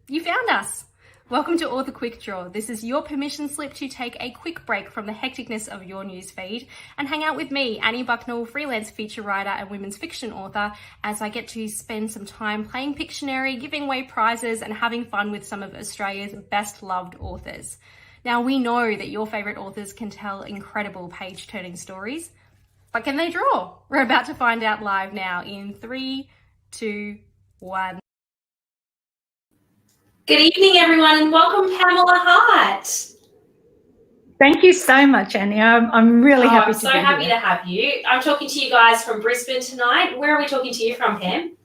You found us! Welcome to Author Quick Draw. This is your permission slip to take a quick break from the hecticness of your newsfeed and hang out with me, Annie Bucknall, freelance feature writer and women's fiction author, as I get to spend some time playing Pictionary, giving away prizes and having fun with some of Australia's best loved authors. Now, we know that your favourite authors can tell incredible page-turning stories, but can they draw? We're about to find out live now in 3, 2, 1. Good evening, everyone, and welcome, Pamela Hart. Thank you so much, Annie. I'm really happy I'm to so be happy here. to have you. I'm talking to you guys from Brisbane tonight. Where are we talking to you from, Pam?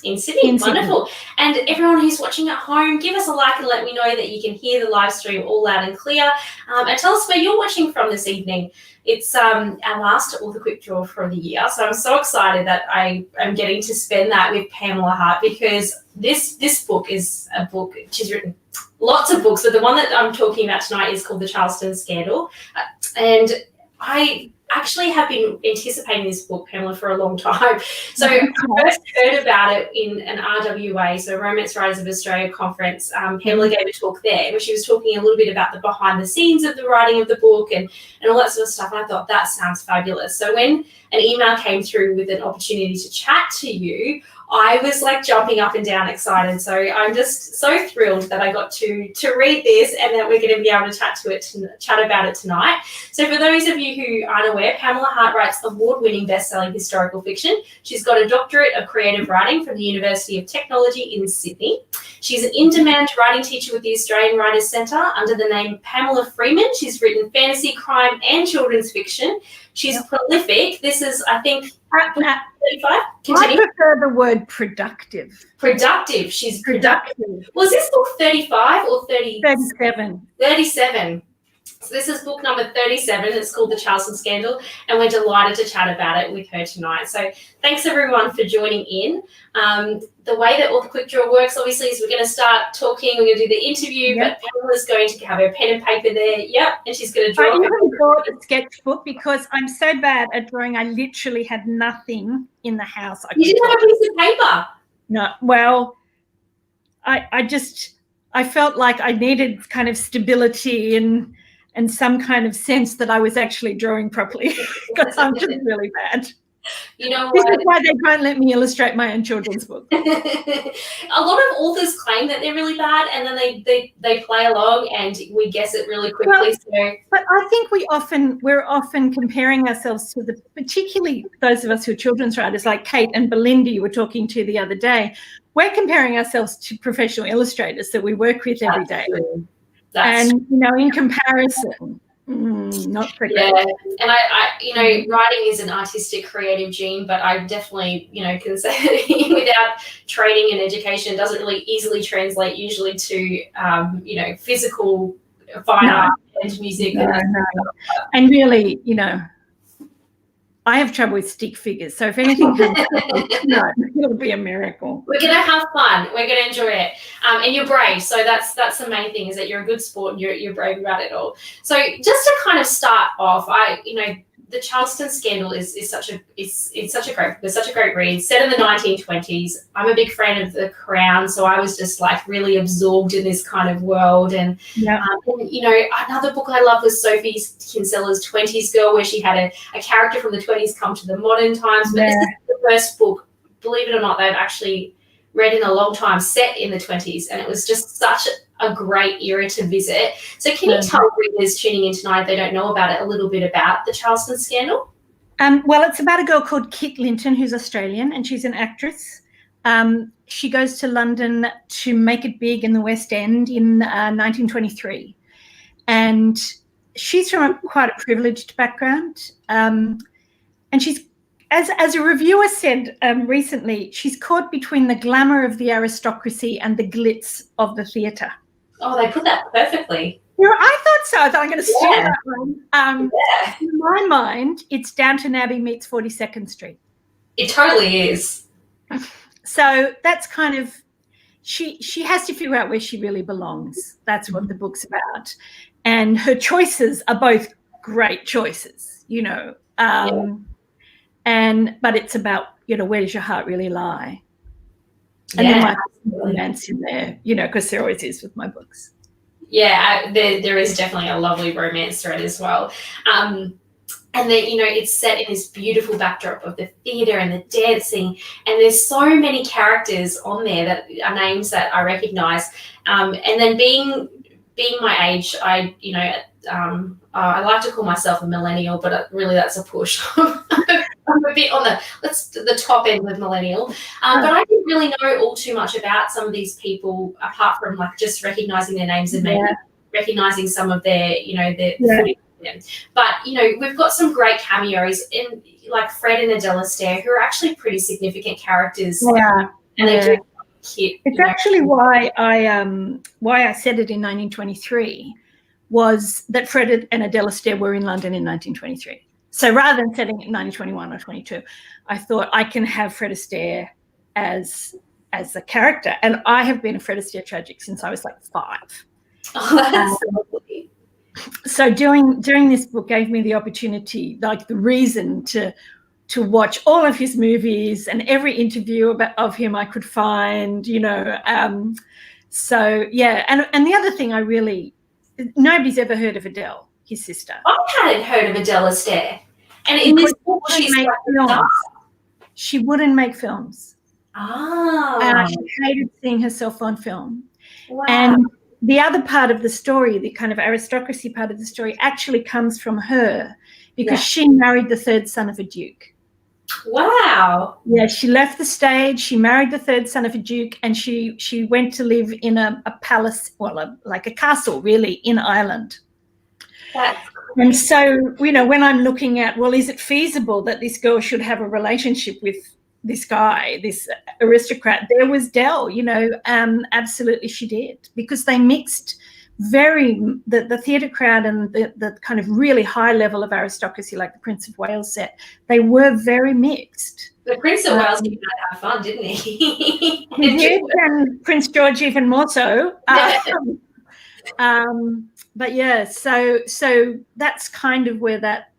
In Sydney. In Wonderful. Sydney. And everyone who's watching at home, give us a like and let me know that you can hear the live stream all loud and clear. And tell us where you're watching from this evening. It's our last Author Quick Draw for the year, so I'm so excited that I am getting to spend that with Pamela Hart, because this book is a book. She's written lots of books, but the one that I'm talking about tonight is called The Charleston Scandal. And I actually have been anticipating this book, Pamela, for a long time. So I first heard about it in an RWA, so Romance Writers of Australia conference. Pamela gave a talk there where she was talking a little bit about the behind the scenes of the writing of the book and all that sort of stuff. And I thought, that sounds fabulous. So when an email came through with an opportunity to chat to you, I was like jumping up and down excited. So I'm just so thrilled that I got to read this and that we're going to be able to chat about it tonight. So for those of you who aren't aware, Pamela Hart writes award-winning best-selling historical fiction. She's got a doctorate of creative writing from the University of Technology in Sydney. She's an in-demand writing teacher with the Australian Writers Centre under the name Pamela Freeman. She's written fantasy, crime and children's fiction. She's prolific. This is, I think, 35. Continue. I prefer the word productive. Productive. She's productive. Was this book 35 or 30? 37. 37. So this is book number 37. It's called The Charleston Scandal, and we're delighted to chat about it with her tonight. So thanks, everyone, for joining in. The way that Author Quick Draw works, obviously, is we're going to start talking. We're going to do the interview, but Pamela's going to have her pen and paper there. Yep, and she's going to draw. I even bought a sketchbook because I'm so bad at drawing. I literally had nothing in the house. You didn't have a piece of paper? No. Well, I felt like I needed kind of stability and some kind of sense that I was actually drawing properly because I'm just really bad. You know this what? is why they won't let me illustrate my own children's book. A lot of authors claim that they're really bad, and then they play along, and we guess it really quickly. But I think we're often comparing ourselves to particularly those of us who are children's writers, like Kate and Belinda you were talking to the other day. We're comparing ourselves to professional illustrators that we work with every day. And in comparison, not pretty. Yeah, and I writing is an artistic, creative gene, but I definitely, can say that without training and education, it doesn't really easily translate usually to, physical fine art and music. No. And really, I have trouble with stick figures, so if anything comes up, it'll be a miracle. We're going to have fun. We're going to enjoy it. And you're brave, so that's the main thing, is that you're a good sport and you're brave about it all. So just to kind of start off, the Charleston Scandal is such a great read. Set in the 1920s. I'm a big fan of The Crown, so I was just like really absorbed in this kind of world. And another book I love was Sophie Kinsella's 20s Girl, where she had a character from the 20s come to the modern times. But this is the first book, believe it or not, they've actually read in a long time, set in the 20s, and it was just such a great era to visit. So can you tell readers tuning in tonight, if they don't know about it, a little bit about the Charleston Scandal? Well, it's about a girl called Kit Linton, who's Australian, and she's an actress. She goes to London to make it big in the West End in 1923. And she's from quite a privileged background. And she's, as a reviewer said recently, she's caught between the glamour of the aristocracy and the glitz of the theatre. Oh, they put that perfectly. I thought so. I thought I'm going to steal that one. In my mind, it's Downton Abbey meets 42nd Street. It totally is. So that's kind of, she has to figure out where she really belongs. That's what the book's about. And her choices are both great choices, but it's about, where does your heart really lie? And there might be romance in there, you know, because there always is with my books. Yeah, there is definitely a lovely romance thread as well. And then, you know, it's set in this beautiful backdrop of the theatre and the dancing, and there's so many characters on there that are names that I recognise. And then being my age, I like to call myself a millennial, but really that's a push. I'm a bit on the top end of millennial, but I didn't really know all too much about some of these people apart from like just recognising their names and maybe recognising some of their, you know, their footage. But, you know, we've got some great cameos in like Fred and Adele Astaire, who are actually pretty significant characters. Yeah. And they do hit. It's actually why I said it in 1923 was that Fred and Adele Astaire were in London in 1923. So rather than setting it in 1921 or 22, I thought I can have Fred Astaire as a character. And I have been a Fred Astaire tragic since I was like 5. Oh, that's so lovely. So doing this book gave me the opportunity, like the reason to watch all of his movies and every interview of him I could find, you know. So yeah, and the other thing nobody's ever heard of Adele, his sister. I hadn't heard of Adele Astaire, and in this book she's like she wouldn't make films. She hated seeing herself on film. Wow. And the other part of the story, the kind of aristocracy part of the story, actually comes from her because she married the third son of a duke. Wow. Yeah, she left the stage, she married the third son of a duke, and she went to live in a palace, like a castle, really, in Ireland. And so, you know, when I'm looking at, well, is it feasible that this girl should have a relationship with this guy, this aristocrat? There was Dell, you know, absolutely she did, because they mixed the theatre crowd and the kind of really high level of aristocracy, like the Prince of Wales set, they were very mixed. The Prince of Wales did have fun, didn't he? He did, and Prince George even more so. But yeah, so that's kind of where that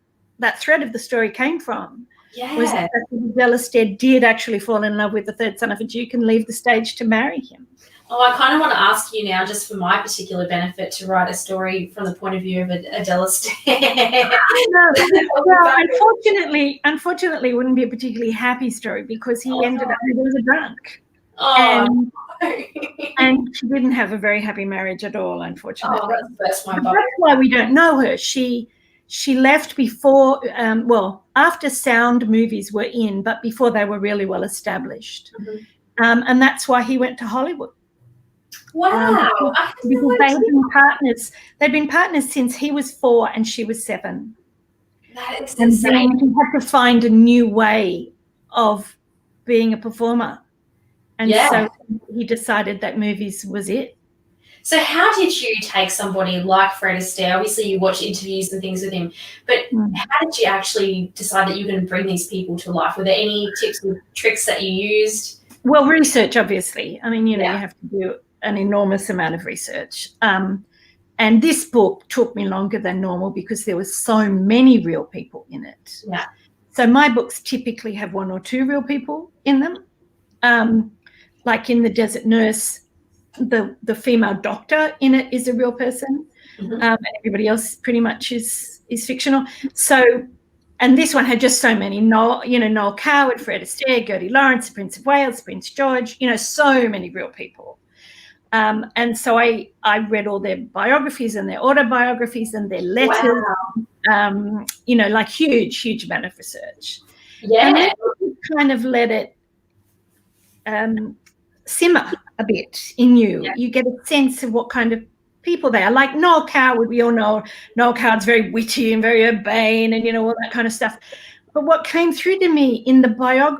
thread of the story came from. Yeah. Was that Adele Astaire did actually fall in love with the third son of a duke and leave the stage to marry him. Oh, I kind of want to ask you now, just for my particular benefit, to write a story from the point of view of Adele Astaire. Well, unfortunately, it wouldn't be a particularly happy story because he ended up, he was a drunk. Oh, and she didn't have a very happy marriage at all, unfortunately. Oh, that's my That's why we don't know her. She left before, after sound movies were in, but before they were really well established. Mm-hmm. And that's why he went to Hollywood. Wow. Because they had been partners. They'd been partners since he was 4 and she was 7. That is and insane. then he had to find a new way of being a performer. And so he decided that movies was it. So how did you take somebody like Fred Astaire? Obviously, you watch interviews and things with him, but how did you actually decide that you were going to bring these people to life? Were there any tips or tricks that you used? Well, research, obviously. I mean, you know, you have to do an enormous amount of research. And this book took me longer than normal because there were so many real people in it. Yeah. So my books typically have 1 or 2 real people in them. Like in The Desert Nurse, the female doctor in it is a real person, and everybody else pretty much is fictional. So, and this one had just so many. Noel Coward, Fred Astaire, Gertie Lawrence, Prince of Wales, Prince George. You know, so many real people. And so I read all their biographies and their autobiographies and their letters. Wow. Like huge amount of research. Yeah, and then kind of let it simmer a bit in you. Yeah. You get a sense of what kind of people they are. Like Noel Coward, we all know Noel Coward's very witty and very urbane and, all that kind of stuff. But what came through to me in the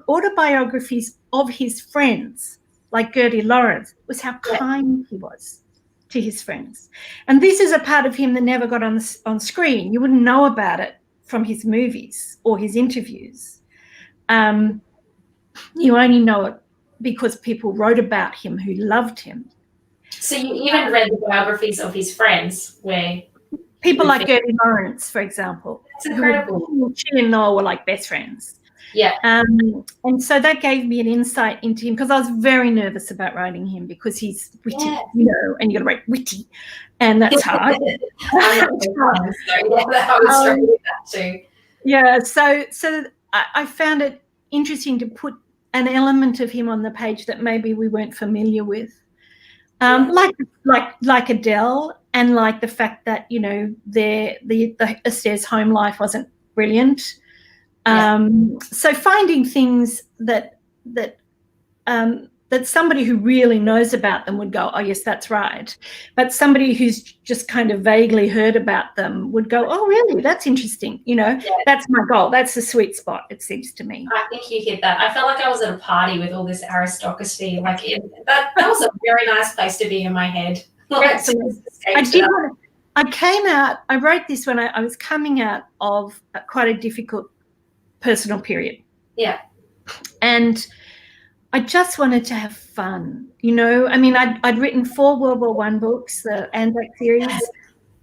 autobiographies of his friends, like Gertie Lawrence, was how kind he was to his friends. And this is a part of him that never got on screen. You wouldn't know about it from his movies or his interviews. You only know it because people wrote about him who loved him. So you even read the biographies of his friends where... People like Gertie Lawrence, for example. That's incredible. She and Noel were like best friends. Yeah. And so that gave me an insight into him, because I was very nervous about writing him because he's witty, you know, and you got to write witty, and that's hard. I was struggling with that too. Yeah, so I found it interesting to put an element of him on the page that maybe we weren't familiar with, like Adele, and like the fact that, you know, the Esther's home life wasn't brilliant. So finding things that somebody who really knows about them would go, oh yes, that's right, but somebody who's just kind of vaguely heard about them would go, oh really, that's interesting, you know. That's my goal. That's the sweet spot, it seems to me. I think you hit that. I felt like I was at a party with all this aristocracy. Like that was a very nice place to be in my head. I wrote this when I was coming out of quite a difficult personal period. Yeah. And I just wanted to have fun, you know. I mean, I'd written 4 World War I books, the Anzac series,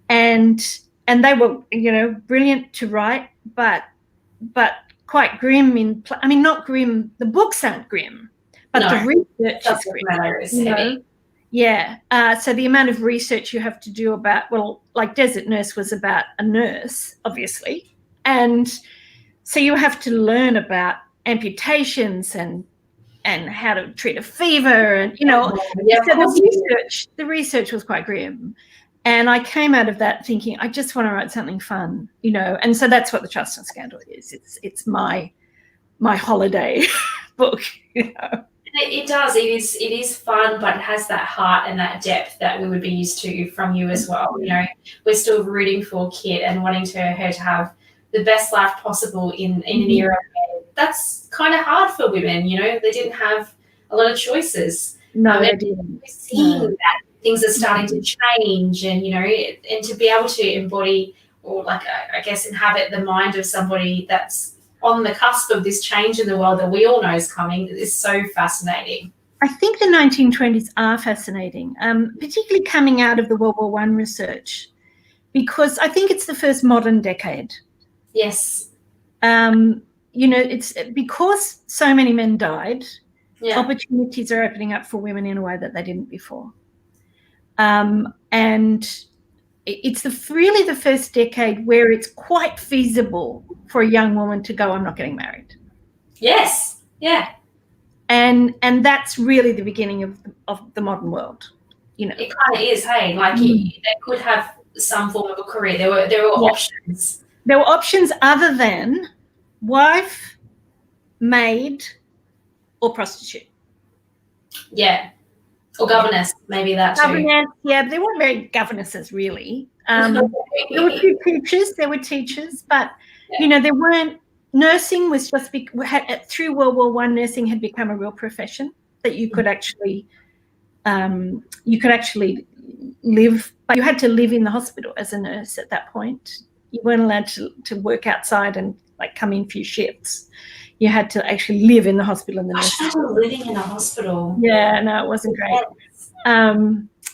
and they were, you know, brilliant to write, but quite grim I mean, not grim. The books aren't grim, but the research is grim. You know? Yeah. So the amount of research you have to do about, well, like Desert Nurse was about a nurse, obviously, and so you have to learn about amputations and how to treat a fever, and, you know, so the research was quite grim. And I came out of that thinking, I just want to write something fun, you know. And so that's what the Charleston Scandal is. It's my holiday book, you know. It does. It is fun, but it has that heart and that depth that we would be used to from you as well. You know, we're still rooting for Kit and wanting her to have the best life possible in an era where that's kind of hard for women. You know, they didn't have a lot of choices. No, they didn't. We're seeing that things are starting to change, and, you know, and to be able to embody, or like, I guess, inhabit the mind of somebody that's on the cusp of this change in the world that we all know is coming is so fascinating. I think the 1920s are fascinating, particularly coming out of the World War I research, because I think it's the first modern decade. Yes. You know, it's because so many men died, opportunities are opening up for women in a way that they didn't before. And it's really the first decade where it's quite feasible for a young woman to go, I'm not getting married. Yes. Yeah. And that's really the beginning of the modern world. You know, it kind of is. Hey, like they could have some form of a career. There were options. There were options other than wife, maid, or prostitute. Yeah. Or governess, maybe that too. Governess, yeah, but they weren't very governesses, really. There were There were teachers, but, you know, there weren't. Nursing was just through World War I. Nursing had become a real profession that you could actually live, but you had to live in the hospital as a nurse at that point. You weren't allowed to work outside and like come in few shifts. You had to actually live in the hospital. I started living in a hospital. Yeah, no, it wasn't great.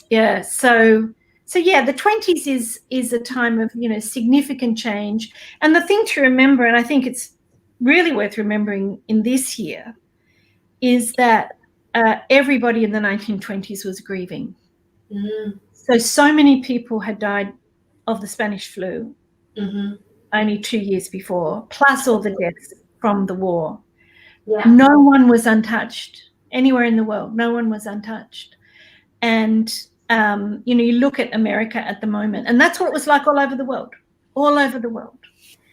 Yeah, so yeah, the 20s is a time of, you know, significant change. And the thing to remember, and I think it's really worth remembering in this year, is that everybody in the 1920s was grieving. So many people had died of the Spanish flu only 2 years before, plus all the deaths from the war. Yeah. No one was untouched anywhere in the world. No one was untouched. And, you know, you look at America at the moment, and that's what it was like all over the world.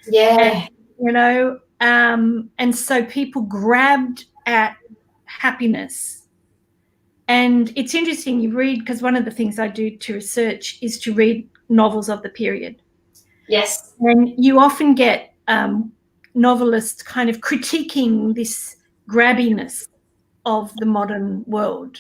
Yeah. And, you know, and so people grabbed at happiness. And it's interesting, you read, because one of the things I do to research is to read novels of the period. Yes. And you often get novelists kind of critiquing this grabbiness of the modern world,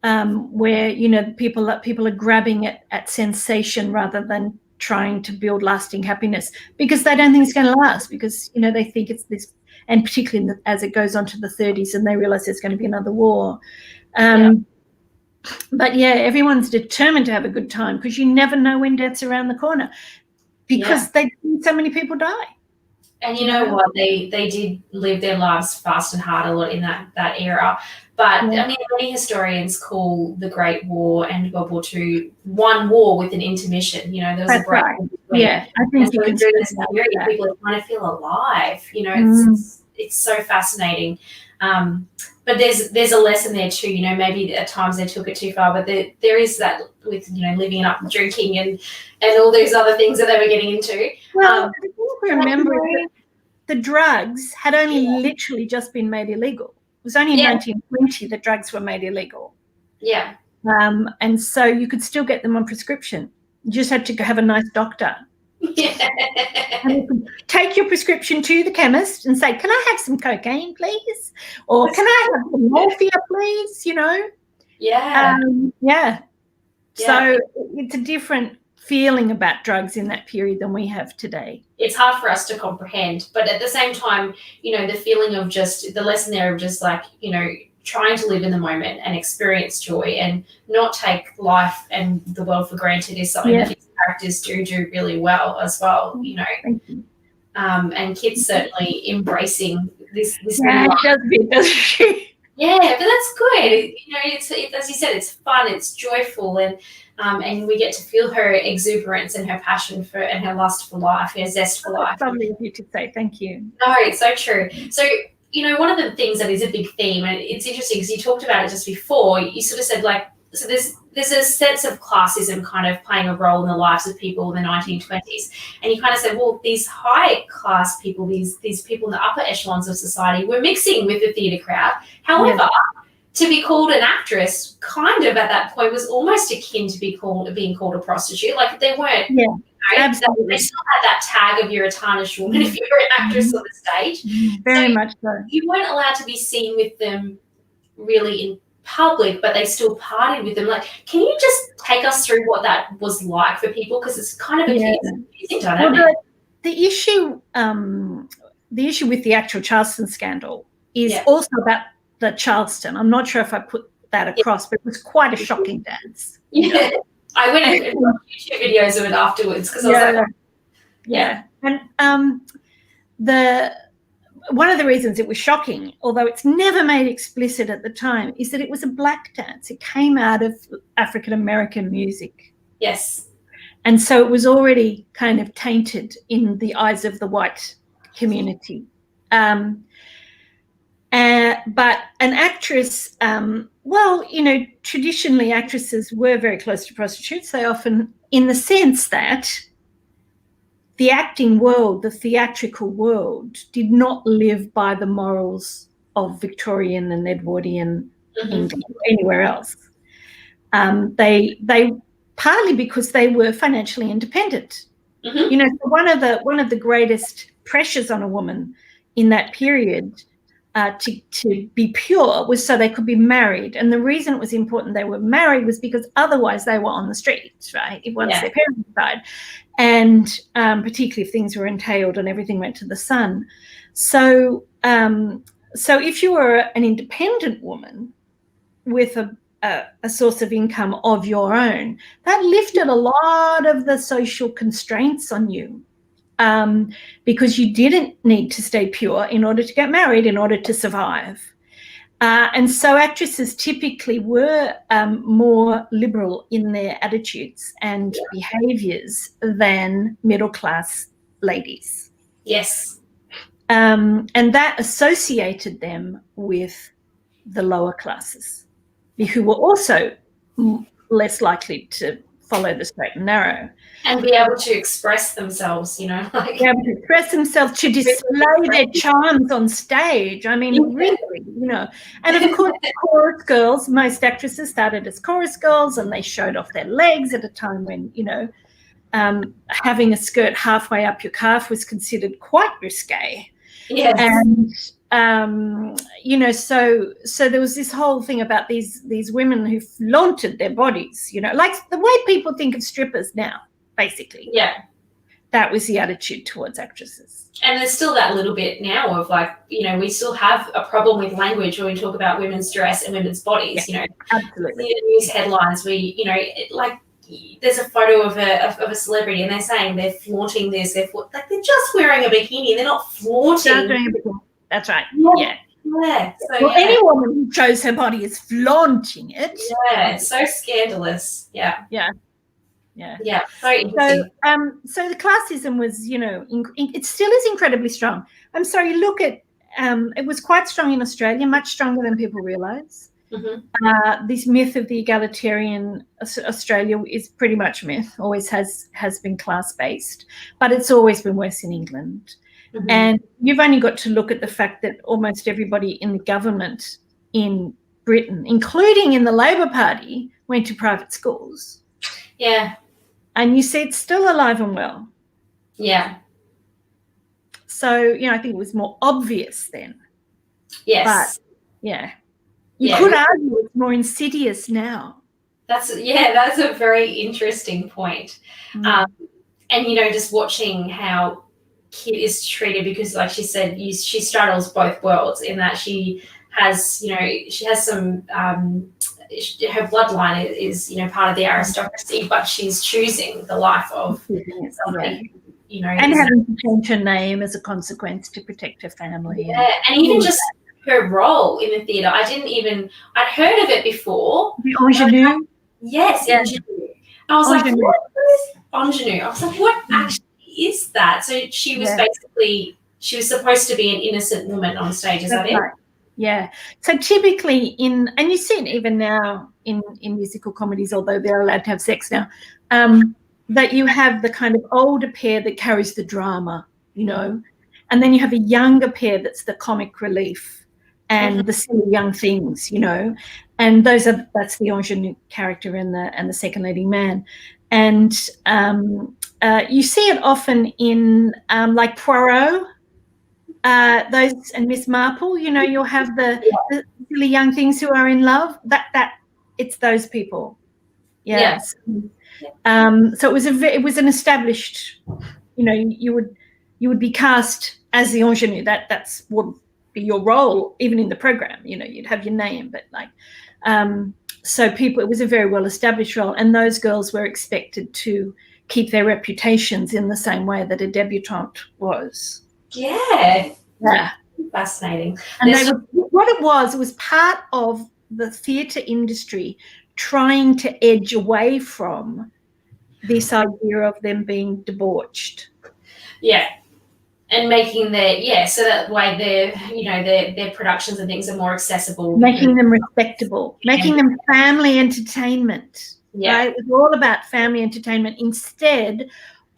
where, you know, people are grabbing at sensation rather than trying to build lasting happiness, because they don't think it's going to last, because, you know, they think it's this, and particularly as it goes on to the 30s and they realize there's going to be another war. But yeah, everyone's determined to have a good time, because you never know when death's around the corner, because so many people die. And you know what? They did live their lives fast and hard a lot in that era. But I mean, many historians call the Great War and World War II one war with an intermission. You know, there was a break. Right. Yeah, I think you can during this period, people are trying to feel alive. You know, it's so fascinating. But there's a lesson there too. You know, maybe at times they took it too far, but there is that with, you know, living up, drinking, and all those other things that they were getting into. Well, I think remember that the drugs had only literally just been made illegal. It was only in 1920 that drugs were made illegal. Yeah. And so you could still get them on prescription. You just had to have a nice doctor. Yeah. And you could take your prescription to the chemist and say, "Can I have some cocaine, please? Or can I have some morphia, please?" You know? Yeah. So it's a different feeling about drugs in that period than we have today. It's hard for us to comprehend, but at the same time, you know, the feeling of just the lesson there of just like, you know, trying to live in the moment and experience joy and not take life and the world for granted is something that these characters do really well as well, you know. Thank you. And Kit's certainly embracing this Yeah, doesn't she? Yeah, but that's good. You know, it's as you said, it's fun, it's joyful, and we get to feel her exuberance and her passion for and her lust for life, her zest for life. That's lovely of you to say. Thank you. No, it's so true. So, you know, one of the things that is a big theme, and it's interesting because you talked about it just before, you sort of said like, so there's a sense of classism kind of playing a role in the lives of people in the 1920s. And you kind of said, well, these high class people, these people in the upper echelons of society were mixing with the theatre crowd. However, to be called an actress kind of at that point was almost akin to being called a prostitute. Like they weren't, absolutely. They still had that tag of you're a tarnished woman if you're an actress on the stage. Very much so. You weren't allowed to be seen with them really in public, but they still partied with them. Like, can you just take us through what that was like for people? Because it's kind of a confusing dynamic. Well, the issue with the actual Charleston Scandal is also about the Charleston. I'm not sure if I put that across, but it was quite a shocking dance. Yeah, I went and watched YouTube videos of it afterwards because I was like, and one of the reasons it was shocking, although it's never made explicit at the time, is that it was a black dance. It came out of African American music. Yes. And so it was already kind of tainted in the eyes of the white community. But an actress, well, you know, traditionally actresses were very close to prostitutes. They often, in the sense that the acting world, the theatrical world, did not live by the morals of Victorian and Edwardian England or anywhere else. They partly because they were financially independent. You know, so one of the greatest pressures on a woman in that period to be pure was so they could be married. And the reason it was important they were married was because otherwise they were on the streets, right? If once their parents died. And particularly if things were entailed and everything went to the son. So if you were an independent woman with a source of income of your own, that lifted a lot of the social constraints on you, because you didn't need to stay pure in order to get married, in order to survive. And so actresses typically were more liberal in their attitudes and behaviours than middle-class ladies. Yes. And that associated them with the lower classes, who were also less likely to follow the straight and narrow. And be able to express themselves, you know. Like, be able to express themselves, to display their charms on stage. I mean, really, you know. And, of course, the chorus girls, most actresses started as chorus girls and they showed off their legs at a time when, you know, having a skirt halfway up your calf was considered quite risque. Yes. And, you know, so there was this whole thing about these women who flaunted their bodies, you know, like the way people think of strippers now, basically. Yeah. That was the attitude towards actresses. And there's still that little bit now of like, you know, we still have a problem with language when we talk about women's dress and women's bodies, you know. Absolutely. The news headlines, you know, like there's a photo of a celebrity and they're saying they're flaunting this, they're just wearing a bikini, they're not flaunting. That's right. Yeah. So, well, any woman who shows her body is flaunting it. Yeah, it's so scandalous. Yeah. So interesting. So the classism was, it still is incredibly strong. I'm sorry, look at, it was quite strong in Australia, much stronger than people realise. Mm-hmm. This myth of the egalitarian Australia is pretty much a myth, always has been class-based, but it's always been worse in England. Mm-hmm. And you've only got to look at the fact that almost everybody in the government in Britain, including in the Labor Party, went to private schools. Yeah. And you see it's still alive and well. Yeah. So, I think it was more obvious then. Yes. But, you could argue it's more insidious now. That's a very interesting point. Mm. And, just watching how Kit is treated, because like she said, she straddles both worlds in that she has, she has some, her bloodline is, part of the aristocracy, but she's choosing the life of somebody, and having to change her name as a consequence to protect her family. Yeah, and even just her role in the theatre. I'd heard of it before. The ingenue? Yes, ingenue. I was like, what is ingenue? I was like, what actually is that? So she was she was supposed to be an innocent woman on stage, is that it? Right. Yeah. So typically and you see it even now in musical comedies, although they're allowed to have sex now, that you have the kind of older pair that carries the drama, and then you have a younger pair that's the comic relief and the silly young things, and that's the ingenue character and the second leading man. And you see it often in like Poirot, those and Miss Marple, you'll have the silly young things who are in love. That it's those people. Yes. So it was an established, you would be cast as the ingenue. That's would be your role, even in the program. You'd have your name, but so it was a very well established role, and those girls were expected to keep their reputations in the same way that a debutante was. Yeah. Fascinating. And what it was part of the theatre industry trying to edge away from this idea of them being debauched. Yeah. And making so that way their productions and things are more accessible. Making them respectable, making them family entertainment. Yeah. Right? It was all about family entertainment instead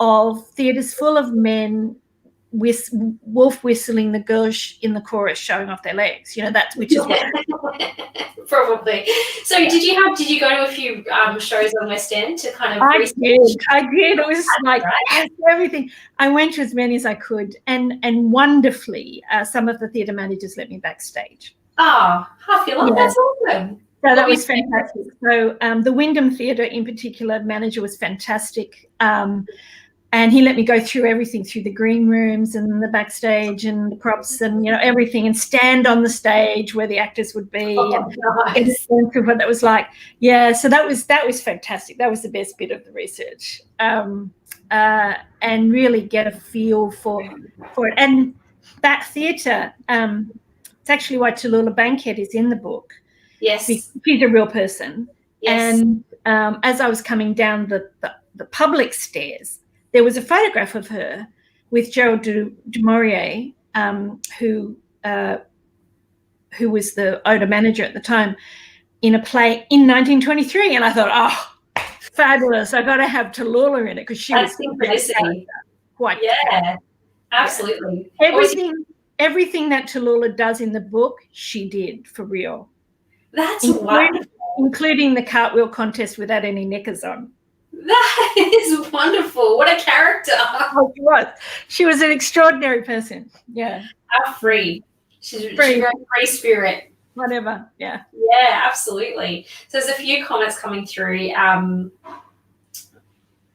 of theatres full of men wolf whistling, the girls in the chorus showing off their legs. Which is what probably. So did you go to a few shows on West End to kind of I did. It was like right? everything. I went to as many as I could, and wonderfully some of the theatre managers let me backstage. I feel like that's awesome. So that was fantastic. So the Wyndham Theatre in particular, manager was fantastic. And he let me go through everything, through the green rooms and the backstage and the props and, everything, and stand on the stage where the actors would be. And get a sense of what that was like. Yeah, so that was fantastic. That was the best bit of the research. And really get a feel for it. And that theatre, it's actually why Tallulah Bankhead is in the book. Yes. She's a real person. Yes. And as I was coming down the public stairs, there was a photograph of her with Gerald du Maurier, who was the Oda manager at the time, in a play in 1923. And I thought, fabulous! I got to have Tallulah in it because she was synchronicity. Quite absolutely. Everything that Tallulah does in the book, she did for real. That's wonderful. Including the cartwheel contest without any knickers on. That is wonderful. What a character. Oh, she was an extraordinary person. Yeah. Free. She's a free spirit. Whatever. Yeah. Yeah, absolutely. So there's a few comments coming through.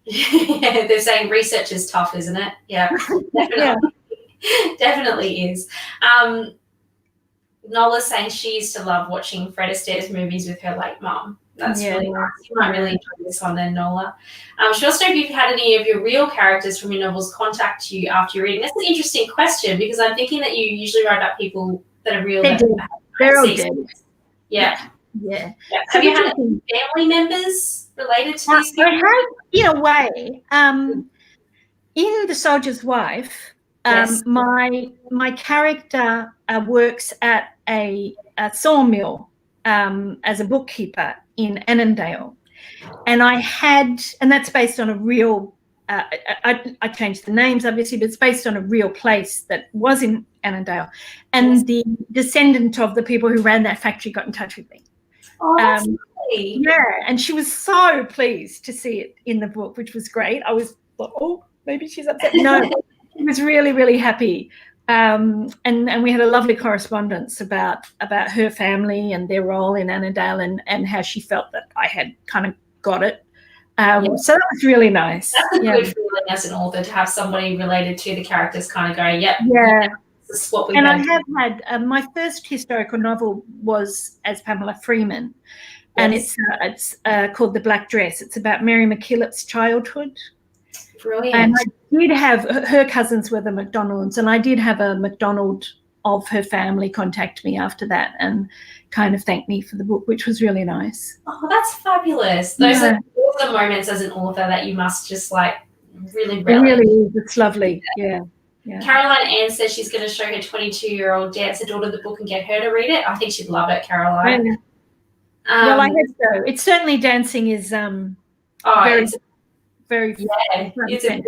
They're saying research is tough, isn't it? Yeah, definitely. Definitely is. Nola's saying she used to love watching Fred Astaire's movies with her late mum. That's Yeah. really nice. You might really enjoy this one then, Nola. She wants to know if you've had any of your real characters from your novels contact you after you're reading. That's an interesting question because I'm thinking that you usually write about people that are real. They're all dead. Yeah. Yeah. Have you had any family members related to these people? I have, in a way. In The Soldier's Wife, Yes. my character works at a sawmill as a bookkeeper in Annandale, and that's based on a real. I changed the names obviously, but it's based on a real place that was in Annandale, and the descendant of the people who ran that factory got in touch with me. Oh, that's lovely. Yeah, and she was so pleased to see it in the book, which was great. I was like, oh, maybe she's upset. No, she was really, really happy. And we had a lovely correspondence about her family and their role in Annandale and how she felt that I had kind of got it. So that was really nice. That's a good feeling as an author to have somebody related to the characters kind of go, yep. Yeah. This is what we and I have had my first historical novel was as Pamela Freeman, and it's called The Black Dress. It's about Mary MacKillop's childhood. Brilliant. And I did have her cousins were the MacDonalds, and I did have a MacDonald of her family contact me after that and kind of thank me for the book, which was really nice. Oh, that's fabulous. Those are the moments as an author that you must just like really relish. It really is. It's lovely. Yeah. Caroline Ann says she's going to show her 22-year-old dancer daughter the book and get her to read it. I think she'd love it, Caroline. Well, I hope so. It's certainly dancing is very, very it's a big thing.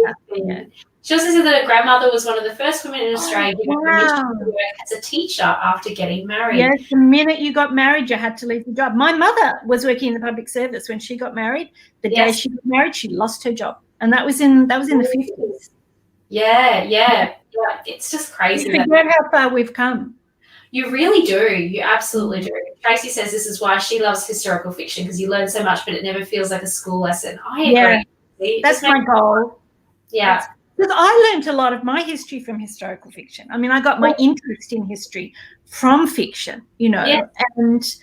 Yeah. She also said that her grandmother was one of the first women in Australia given permission to work as a teacher after getting married. Yes, the minute you got married, you had to leave the job. My mother was working in the public service when she got married. The day she got married, she lost her job, and that was in the 50s. Yeah. It's just crazy. You forget how far we've come. You really do. You absolutely do. Tracy says this is why she loves historical fiction because you learn so much, but it never feels like a school lesson. I agree. Yeah, that's my goal. Yeah. Because I learned a lot of my history from historical fiction. I mean, I got my interest in history from fiction, and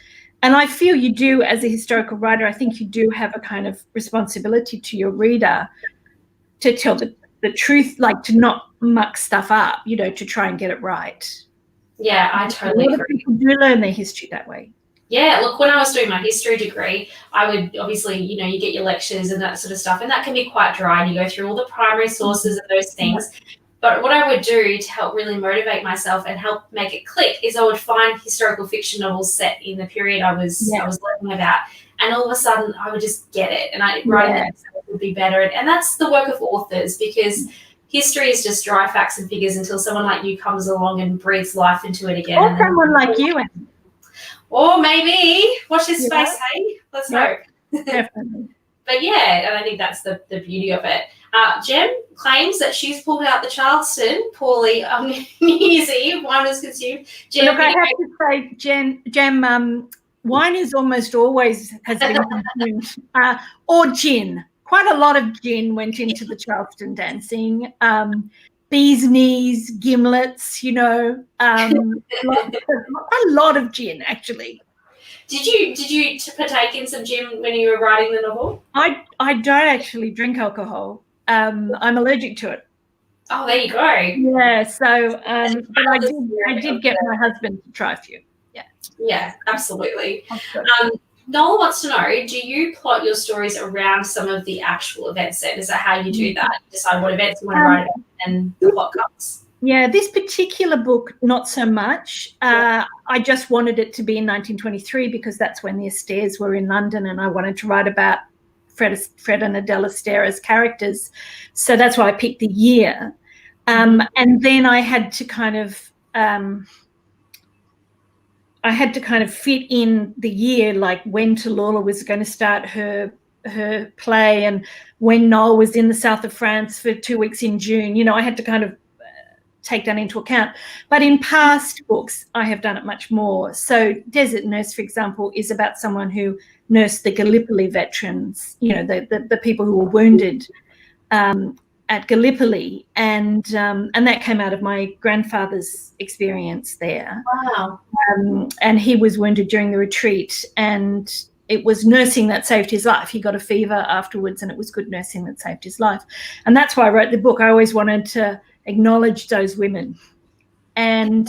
I feel you do as a historical writer. I think you do have a kind of responsibility to your reader to tell the truth, like to not muck stuff up, to try and get it right. Yeah, I totally agree. A lot of people do learn their history that way. Yeah, look, when I was doing my history degree, I would obviously, you get your lectures and that sort of stuff, and that can be quite dry, and you go through all the primary sources and those things. But what I would do to help really motivate myself and help make it click is I would find historical fiction novels set in the period I was learning about, and all of a sudden I would just get it, and writing them would be better. And that's the work of authors, because history is just dry facts and figures until someone like you comes along and breathes life into it again. Or someone like you. Or maybe, watch this space, hey? Let's hope. Definitely. But yeah, and I think that's the beauty of it. Jem claims that she's pulled out the Charleston poorly on New Year's Eve. Wine was consumed. Jem, look, I have to say, Jem, wine is almost always has been consumed. Or gin. Quite a lot of gin went into the Charleston dancing. Bee's knees, gimlets, a lot of gin, actually. Did you partake in some gin when you were writing the novel? I don't actually drink alcohol. I'm allergic to it. Oh, there you go. Yeah, so but I did get my husband to try a few. Yeah. Yeah, absolutely. Noel wants to know, do you plot your stories around some of the actual events then? Is that how you do that? You decide what events you want to write about and the plot comes? Yeah, this particular book, not so much. I just wanted it to be in 1923 because that's when the Astaires were in London, and I wanted to write about Fred and Adele Astaire as characters. So that's why I picked the year. And then I had to kind of fit in the year, like when Tallulah was going to start her play and when Noel was in the south of France for 2 weeks in June. I had to kind of take that into account. But in past books, I have done it much more. So Desert Nurse, for example, is about someone who nursed the Gallipoli veterans, the people who were wounded at Gallipoli, and that came out of my grandfather's experience there. Wow. And he was wounded during the retreat, and it was nursing that saved his life. He got a fever afterwards, and it was good nursing that saved his life. And that's why I wrote the book. I always wanted to acknowledge those women. And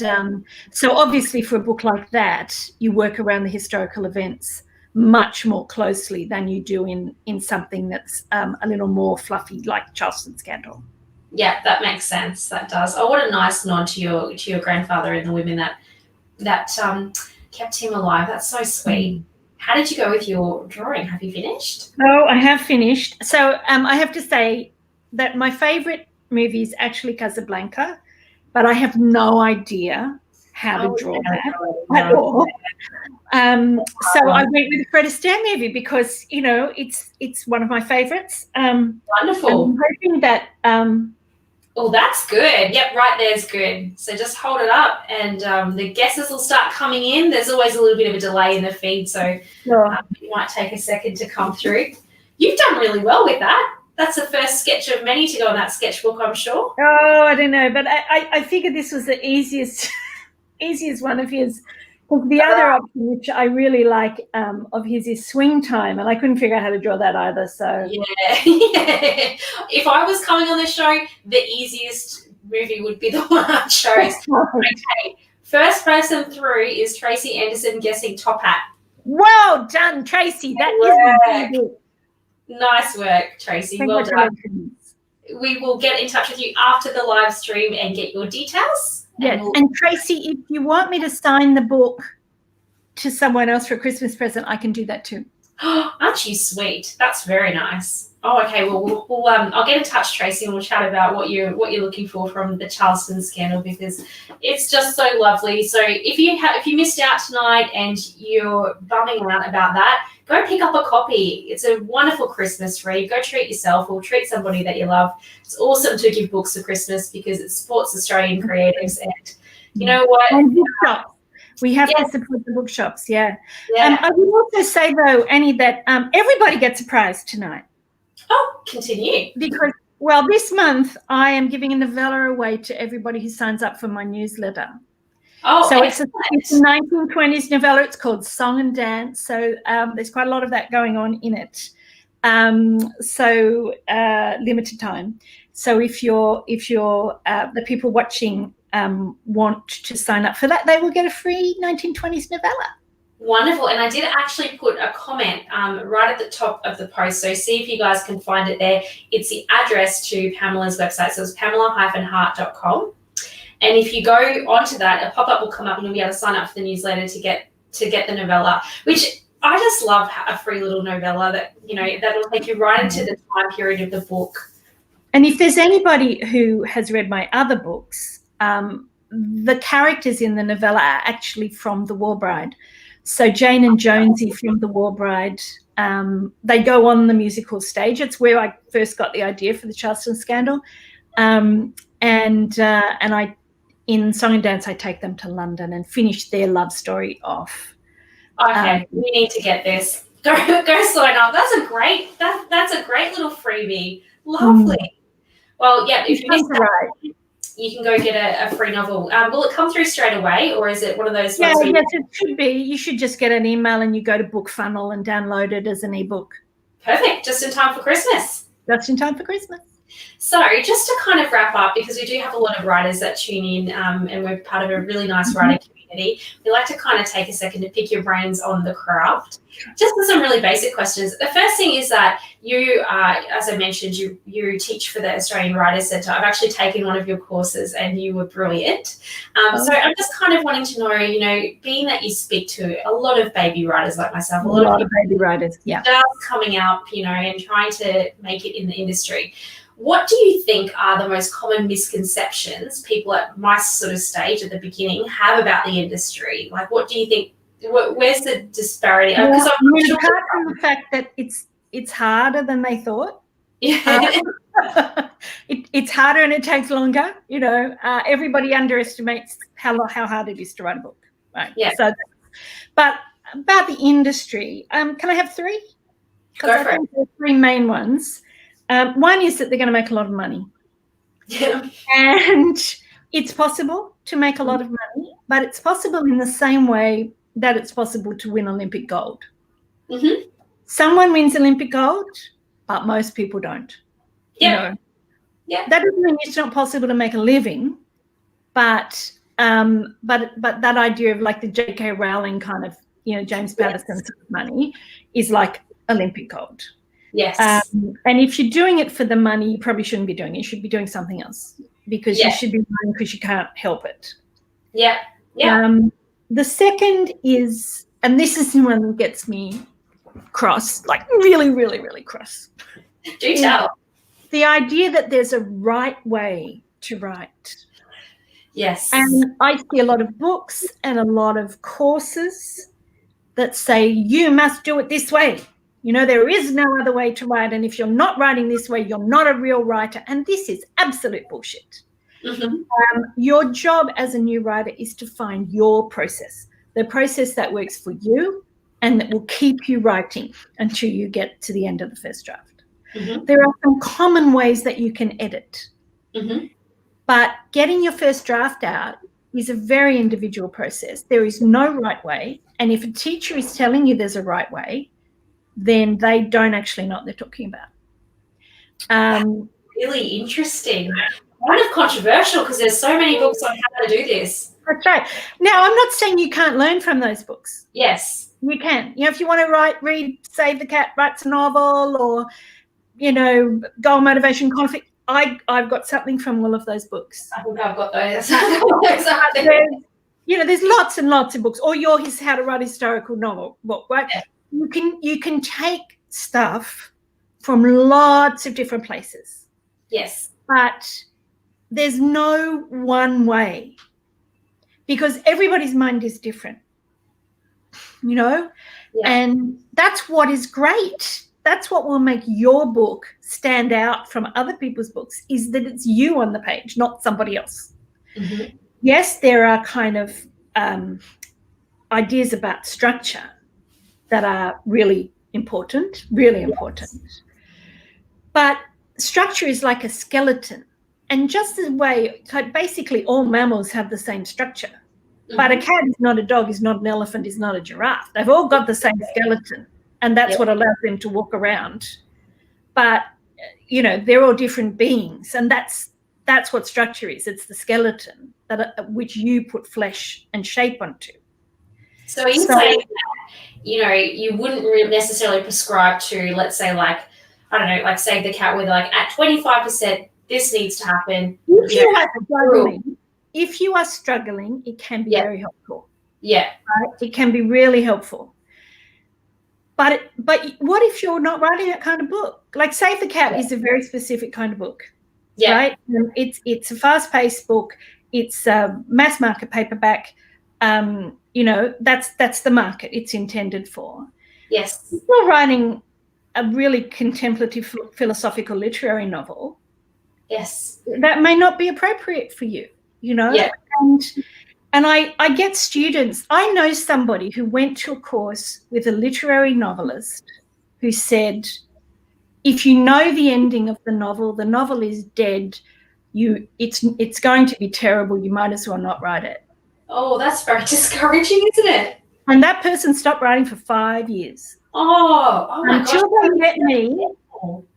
so obviously for a book like that, you work around the historical events much more closely than you do in something that's a little more fluffy, like Charleston Scandal. Yeah, that makes sense. That does. Oh, what a nice nod to your grandfather and the women that kept him alive. That's so sweet. How did you go with your drawing? Have you finished? Oh, I have finished. So I have to say that my favorite movie is actually Casablanca, but I have no idea how to draw that at all. So I went with the Fred Astaire movie because, you know, it's one of my favorites. Wonderful. I'm hoping that oh, that's good. Yep, right there's good. So just hold it up and the guesses will start coming in. There's always a little bit of a delay in the feed, so it might take a second to come through. You've done really well with that. That's the first sketch of many to go on that sketchbook, I'm sure. Oh, I don't know, but I figured this was the easiest one of his. The other option, which I really like of his, is Swing Time, and I couldn't figure out how to draw that either. So yeah. If I was coming on the show, the easiest movie would be the one I chose. Okay, first person through is Tracy Anderson guessing Top Hat. Well done, Tracy. That is good. Nice work, Tracy. Well done. We will get in touch with you after the live stream and get your details. Yes, and Tracy, if you want me to sign the book to someone else for a Christmas present, I can do that too. Aren't you sweet? That's very nice. Oh, okay. Well, I'll get in touch, Tracy, and we'll chat about what you're looking for from the Charleston Scandal, because it's just so lovely. So if you missed out tonight and you're bumming out about that, go pick up a copy. It's a wonderful Christmas read. Go treat yourself or treat somebody that you love. It's awesome to give books for Christmas because it supports Australian creatives, and you know what? And bookshops. We have to support the bookshops, I would also say, though, Annie, that everybody gets a prize tonight. Oh, continue. Because, well, this month I am giving a novella away to everybody who signs up for my newsletter. Oh, so it's a 1920s novella. It's called Song and Dance. So there's quite a lot of that going on in it. Limited time. So if the people watching want to sign up for that, they will get a free 1920s novella. Wonderful. And I did actually put a comment right at the top of the post. So see if you guys can find it there. It's the address to Pamela's website. So it's pamela-hart.com. And if you go onto that, a pop-up will come up and you'll be able to sign up for the newsletter to get the novella, which I just love a free little novella that, you know, that'll take you right into the time period of the book. And if there's anybody who has read my other books, the characters in the novella are actually from The War Bride. So Jane and Jonesy from The War Bride, they go on the musical stage. It's where I first got the idea for the Charleston Scandal. And I, in Song and Dance, I take them to London and finish their love story off. Okay, we need to get this. Go sign up. That's a great little freebie. Lovely. Well, yeah, if you missed that, you can go get a free novel. Will it come through straight away, or is it one of those ones? Yes, it should be. You should just get an email and you go to Book Funnel and download it as an ebook. Perfect. Just in time for Christmas. Just in time for Christmas. So just to kind of wrap up, because we do have a lot of writers that tune in and we're part of a really nice writing community, we like to kind of take a second to pick your brains on the craft. Just for some really basic questions. The first thing is that you, as I mentioned, you teach for the Australian Writers Centre. I've actually taken one of your courses and you were brilliant. So I'm just kind of wanting to know, you know, being that you speak to a lot of baby writers like myself, a lot of baby writers, just coming up, you know, and trying to make it in the industry. What do you think are the most common misconceptions people at my sort of stage at the beginning have about the industry? Like, what do you think? Where's the disparity? Because apart from the fact that it's harder than they thought. Yeah. It's harder and it takes longer. You know, everybody underestimates how hard it is to write a book. Right. Yeah. So, but about the industry, can I have three? Go for it. There are three main ones. One is that they're going to make a lot of money. Yeah. And it's possible to make a lot of money, but it's possible in the same way that it's possible to win Olympic gold. Mm-hmm. Someone wins Olympic gold, but most people don't. Yeah. You know? Yeah. That doesn't mean it's not possible to make a living, but that idea of like the J.K. Rowling kind of, you know, James Patterson sort of money is like Olympic gold. Yes. And if you're doing it for the money, you probably shouldn't be doing it. You should be doing something else, because you should be running because you can't help it. Yeah. Yeah. The second is, and this is the one that gets me cross, like really, really, really cross. Do tell. The idea that there's a right way to write. Yes. And I see a lot of books and a lot of courses that say you must do it this way. You know, there is no other way to write. And if you're not writing this way, you're not a real writer. And this is absolute bullshit. Mm-hmm. Your job as a new writer is to find your process, the process that works for you and that will keep you writing until you get to the end of the first draft. Mm-hmm. There are some common ways that you can edit. Mm-hmm. But getting your first draft out is a very individual process. There is no right way. And if a teacher is telling you there's a right way, then they don't actually know what they're talking about. Really interesting. Kind of controversial, because there's so many books on how to do this. That's right. Now, I'm not saying you can't learn from those books. Yes. You can. You know, if you want to read Save the Cat Writes a Novel, or, you know, Goal, Motivation, Conflict, I've got something from all of those books. I think I've got those. You know, there's lots and lots of books. Or his How to Write a Historical Novel book, right? Yeah. You can take stuff from lots of different places. Yes. But there's no one way, because everybody's mind is different, you know? Yeah. And that's what is great. That's what will make your book stand out from other people's books, is that it's you on the page, not somebody else. Mm-hmm. Yes, there are kind of ideas about structure that are really important. But structure is like a skeleton. And just the way, basically all mammals have the same structure. Mm-hmm. But a cat is not a dog, is not an elephant, is not a giraffe. They've all got the same skeleton. And that's what allows them to walk around. But, you know, they're all different beings. And that's what structure is. It's the skeleton which you put flesh and shape onto. So are you saying that, you know, you wouldn't really necessarily prescribe to, let's say, like, I don't know, like Save the Cat, where they're like, at 25%, this needs to happen. If you are struggling, it can be very helpful. Yeah. Right? It can be really helpful. But what if you're not writing that kind of book? Like Save the Cat is a very specific kind of book. Yeah. Right? It's a fast-paced book. It's a mass market paperback. You know, that's the market it's intended for. Yes. If you're writing a really contemplative philosophical literary novel, yes, that may not be appropriate for you, you know? Yeah. And I get students. I know somebody who went to a course with a literary novelist who said, if you know the ending of the novel is dead, it's going to be terrible, you might as well not write it. Oh, that's very discouraging, isn't it? And that person stopped writing for 5 years. Oh my Until gosh. they met me,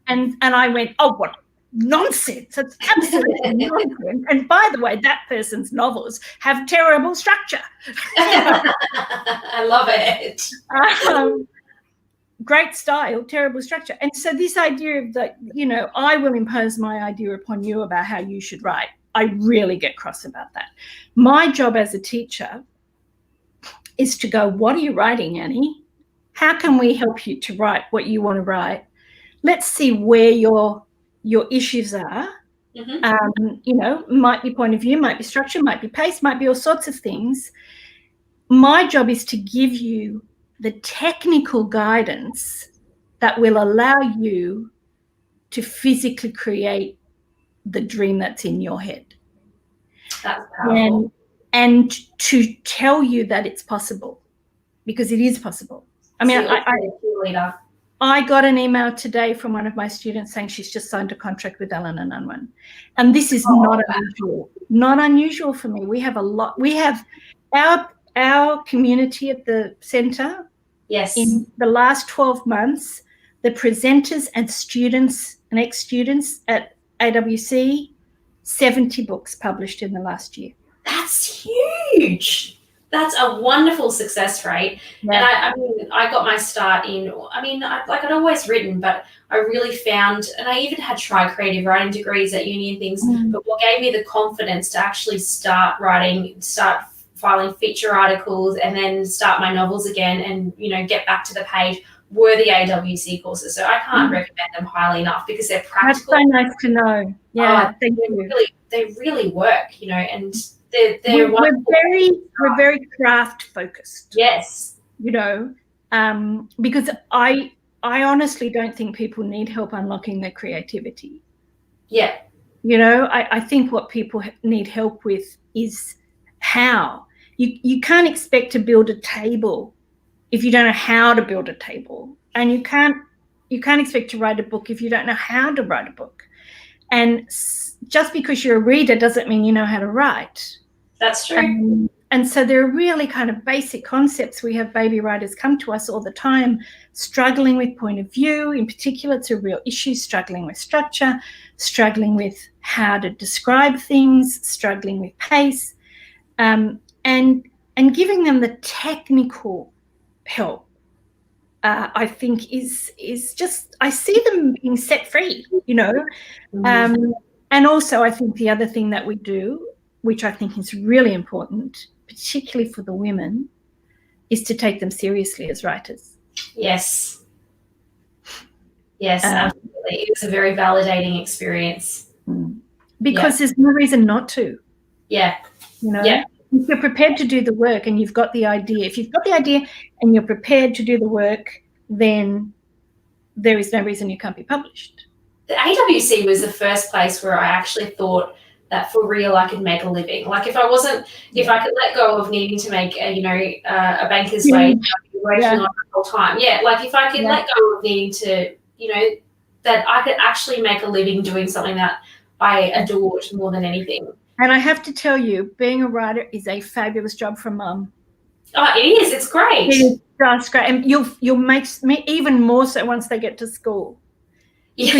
and I went, oh, what nonsense. That's absolutely nonsense. And by the way, that person's novels have terrible structure. I love it. Great style, terrible structure. And so this idea of that, you know, I will impose my idea upon you about how you should write, I really get cross about that. My job as a teacher is to go, what are you writing, Annie? How can we help you to write what you want to write? Let's see where your issues are. Mm-hmm. You know, might be point of view, might be structure, might be pace, might be all sorts of things. My job is to give you the technical guidance that will allow you to physically create the dream that's in your head. That's powerful. And to tell you that it's possible, because it is possible. I mean, I got an email today from one of my students saying she's just signed a contract with Allen & Unwin. And this is not unusual for me. We have a lot. We have our community at the centre Yes. In the last 12 months, the presenters and students and ex-students at AWC, 70 books published in the last year. That's huge. That's a wonderful success rate. Yeah. And I got my start in, I'd always written, but I really found, and I even had tried creative writing degrees at uni and things, but what gave me the confidence to actually start writing, start filing feature articles, and then start my novels again and, get back to the page were the AWC courses. So I can't recommend them highly enough because they're practical. That's so nice to know. Yeah, thank you. They really work, and we're very craft focused. Yes. Because I honestly don't think people need help unlocking their creativity. Yeah. I think what people need help with is how. You can't expect to build a table if you don't know how to build a table, and you can't expect to write a book if you don't know how to write a book. And just because you're a reader doesn't mean you know how to write. That's true. And so there are really kind of basic concepts. We have baby writers come to us all the time, struggling with point of view. In particular, it's a real issue, struggling with structure, struggling with how to describe things, struggling with pace, and giving them the technical help, I think is just, I see them being set free, and also I think the other thing that we do, which I think is really important, particularly for the women, is to take them seriously as writers. Yes. Yes, absolutely. It was a very validating experience. Because there's no reason not to. Yeah. Yeah. If you're prepared to do the work and you've got the idea, if you've got the idea and you're prepared to do the work, then there is no reason you can't be published. The AWC was the first place where I actually thought that for real I could make a living. Like if I could let go of needing to make a banker's wage, I'd be working on it the whole time. Yeah, like if I could let go of needing to, that I could actually make a living doing something that I adored more than anything. And I have to tell you, being a writer is a fabulous job for mum. Oh, it is. It's great. It is just great, and you'll make me even more so once they get to school. Yeah,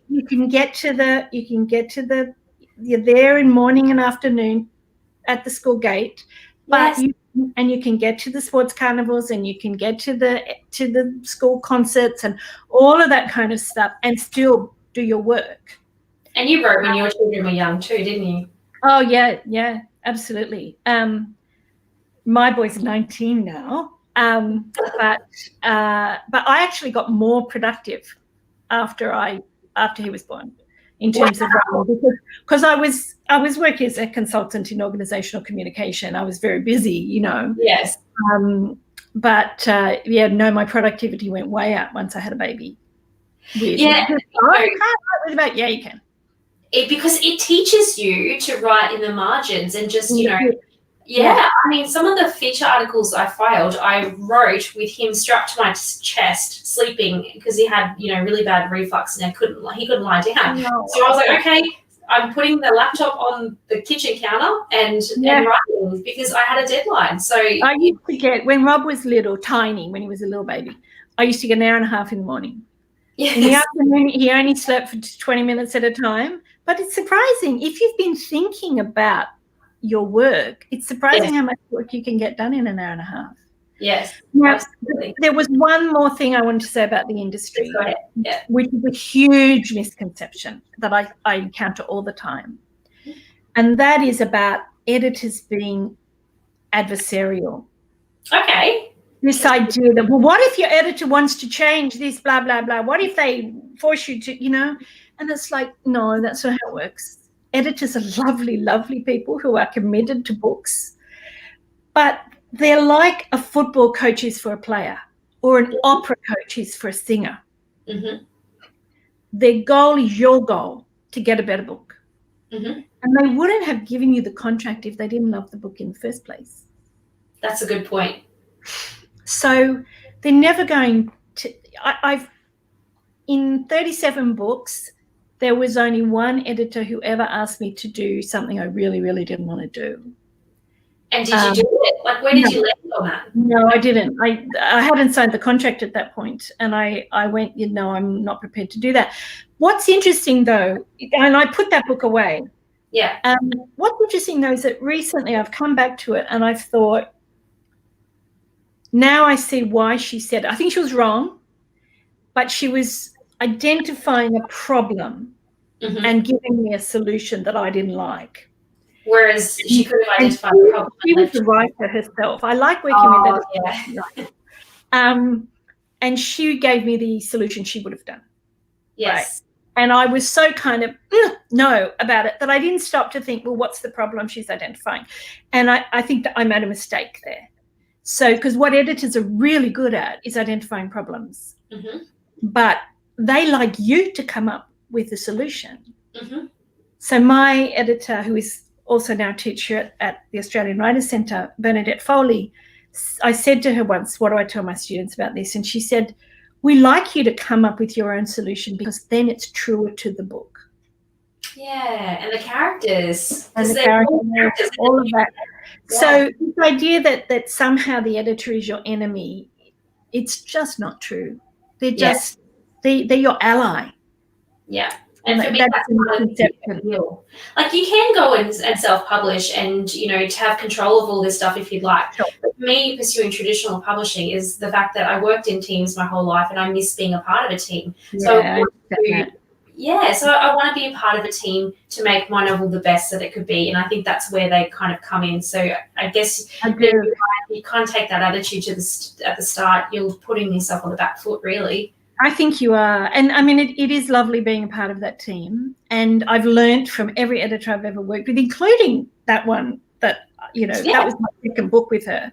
you can get to the. You're there in morning and afternoon at the school gate, but you can get to the sports carnivals and you can get to the school concerts and all of that kind of stuff, and still do your work. And you wrote when your children were young too, didn't you? Oh, yeah, absolutely. My boy's 19 now, but I actually got more productive after he was born in terms of writing, because I was working as a consultant in organizational communication. I was very busy, Yes. My productivity went way up once I had a baby. Yeah. You can't write about, you can. Because it teaches you to write in the margins and just, I mean, some of the feature articles I filed, I wrote with him strapped to my chest, sleeping, because he had, really bad reflux and he couldn't lie down. No. So I was like, okay, I'm putting the laptop on the kitchen counter and writing because I had a deadline. So I used to get, when Rob was little, tiny, when he was a little baby, I used to get an hour and a half in the morning. Yes. In the afternoon, he only slept for 20 minutes at a time. But it's surprising, if you've been thinking about your work, it's surprising how much work you can get done in an hour and a half. Yes, now, absolutely. There was one more thing I wanted to say about the industry, which is a huge misconception that I encounter all the time. And that is about editors being adversarial. Okay. This idea that, well, what if your editor wants to change this, blah, blah, blah? What if they force you to, And it's like, no, that's not how it works. Editors are lovely, lovely people who are committed to books, but they're like a football coach is for a player or an opera coach is for a singer. Mm-hmm. Their goal is your goal, to get a better book. Mm-hmm. And they wouldn't have given you the contract if they didn't love the book in the first place. That's a good point. So they're never going to, in 37 books, there was only one editor who ever asked me to do something I really, really didn't want to do. And did you do it? Like, where did you land on that? No, I didn't. I hadn't signed the contract at that point, and I went, I'm not prepared to do that. What's interesting, though, and I put that book away. Yeah. What's interesting, though, is that recently I've come back to it, and I've thought, now I see why she said it. I think she was wrong, but she was identifying a problem and giving me a solution that I didn't like. Whereas she could have identified the problem. She was the writer herself. I like working with her. Yeah. And she gave me the solution she would have done. Yes. Right? And I was so kind of no about it that I didn't stop to think, well, what's the problem she's identifying? And I think that I made a mistake there. So, because what editors are really good at is identifying problems. But they like you to come up with a solution. So my editor, who is also now a teacher at the Australian Writers Centre, Bernadette Foley, I said to her once, what do I tell my students about this? And she said, we like you to come up with your own solution because then it's truer to the book. Yeah, and the characters. And the characters, all of that. Yeah. So this idea that somehow the editor is your enemy, it's just not true. They're just, they're your ally. Yeah. And for me, that's a deal. Like, you can go and self-publish and, to have control of all this stuff if you'd like. Sure. But for me, pursuing traditional publishing is the fact that I worked in teams my whole life and I miss being a part of a team. So I want to be a part of a team to make my novel the best that it could be. And I think that's where they kind of come in. So I guess you kind of take that attitude at the start. You're putting yourself on the back foot, really. I think you are. And I mean, it is lovely being a part of that team. And I've learned from every editor I've ever worked with, including that one that was my second book with her.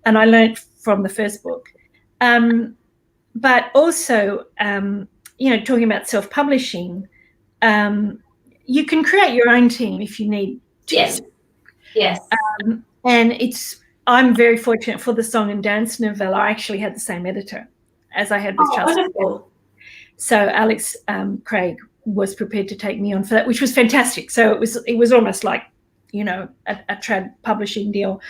And I learned from the first book. But also, talking about self-publishing, you can create your own team if you need to. Yes. And I'm very fortunate for the Song and Dance novella. I actually had the same editor as I had with Charleston Scandal. So Alex Craig was prepared to take me on for that, which was fantastic. So it was almost like, a trad publishing deal